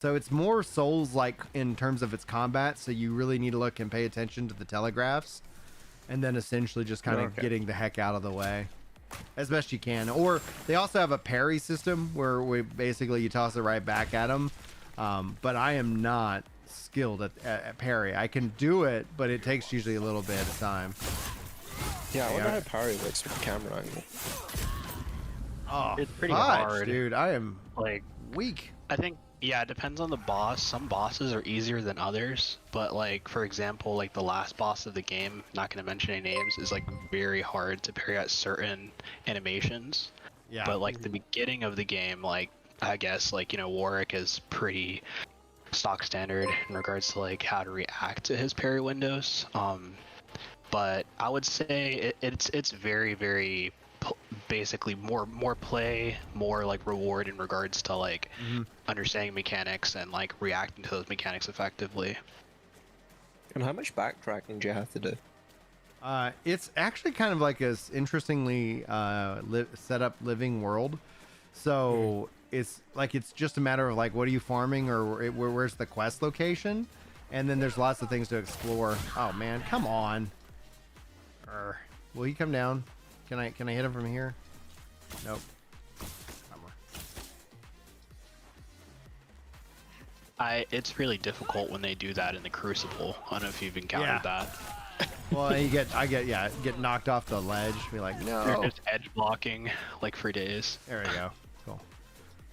So it's more Souls like in terms of its combat. So you really need to look and pay attention to the telegraphs, and then essentially just kind of Okay. getting the heck out of the way as best you can. Or they also have a parry system where we basically you toss it right back at them. But I am not skilled at parry. I can do it, but it takes usually a little bit of time. Yeah, I wonder how parry works with the camera angle. Oh, It's pretty fudge, hard. dude. I am Like, weak. I think, yeah, it depends on the boss. Some bosses are easier than others, but like, for example, like the last boss of the game, not going to mention any names, is like very hard to parry at certain animations. Yeah. But like the beginning of the game, like, I guess, like, Warwick is pretty stock standard in regards to like how to react to his parry windows. But I would say it's very, very basically more play, more like reward in regards to like understanding mechanics and like reacting to those mechanics effectively. And how much backtracking do you have to do? It's actually kind of like a interestingly set up living world. So it's like it's just a matter of like what are you farming or where's the quest location, and then there's lots of things to explore. Oh man, come on! Will he come down? Can I hit him from here? Nope. It's really difficult when they do that in the Crucible. I don't know if you've encountered that. Well, I get knocked off the ledge. Be like, They're no. just edge blocking like for days. There we go. Cool.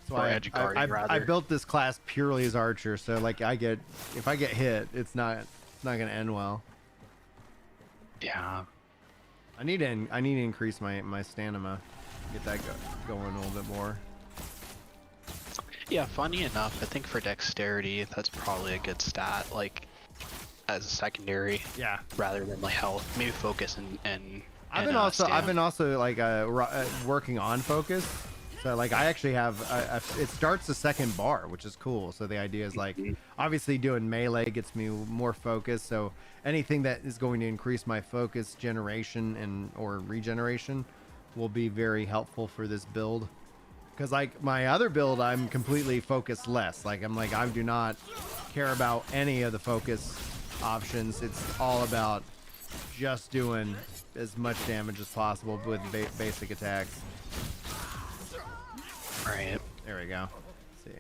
So Or edge guarding, I rather. built this class purely as archer, so like if I get hit, it's not gonna end well. Yeah. I need to increase my stamina, get that going a little bit more. Yeah, funny enough, I think for dexterity, that's probably a good stat, like, as a secondary. Yeah. Rather than like health, maybe focus and I've been also like working on focus. So like I actually have it starts the second bar, which is cool. So the idea is like obviously doing melee gets me more focus. So anything that is going to increase my focus generation and or regeneration will be very helpful for this build. Because like my other build, I'm completely focused less. Like I do not care about any of the focus options. It's all about just doing as much damage as possible with basic attacks. Right. There we go. Let's see.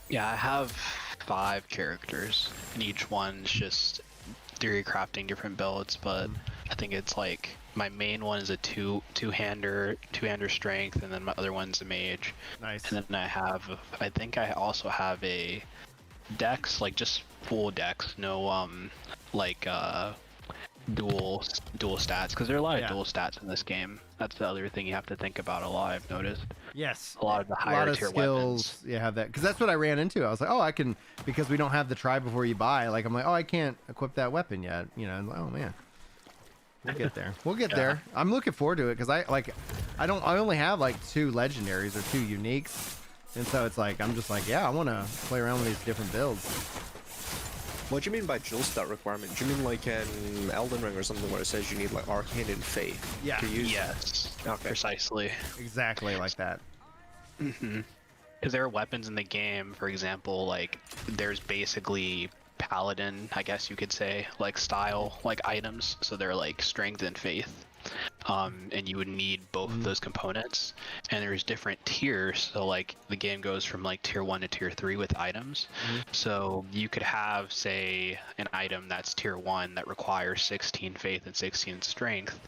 Yeah, I have 5 characters, and each one's just theory crafting different builds, but I think it's like my main one is a two-hander strength, and then my other one's a mage. Nice. And then I think I also have a dex, like just full dex, no like dual stats, because there are a lot of dual stats in this game. That's the other thing you have to think about a lot, I've noticed. Yes. A lot of the higher tier skills, weapons. you have that, because that's what I ran into. I was like, oh, I can, because we don't have the try before you buy. Like I'm like, oh, I can't equip that weapon yet. You know, oh man, we'll get there. We'll get there. I'm looking forward to it because I only have like 2 legendaries or 2 uniques, and so it's like I'm just like, yeah, I want to play around with these different builds. What do you mean by dual stat requirement? Do you mean like in Elden Ring or something where it says you need like Arcane and Faith to use? Yes. Okay. Precisely. Exactly like that. Because there are weapons in the game, for example, like there's basically paladin, I guess you could say, like style, like items. So they're like strength and faith. And you would need both of those components, and there's different tiers. So like the game goes from like tier 1 to tier 3 with items. So you could have, say, an item that's tier 1 that requires 16 faith and 16 strength,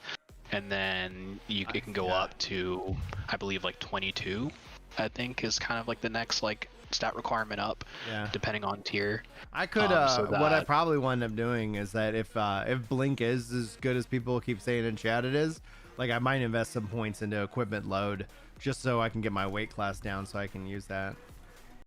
and then it can go up to, I believe, like 22, I think is kind of like the next like stat requirement up, depending on tier. I could what I probably wind up doing is that if Blink is as good as people keep saying in chat it is, like I might invest some points into equipment load just so I can get my weight class down so I can use that.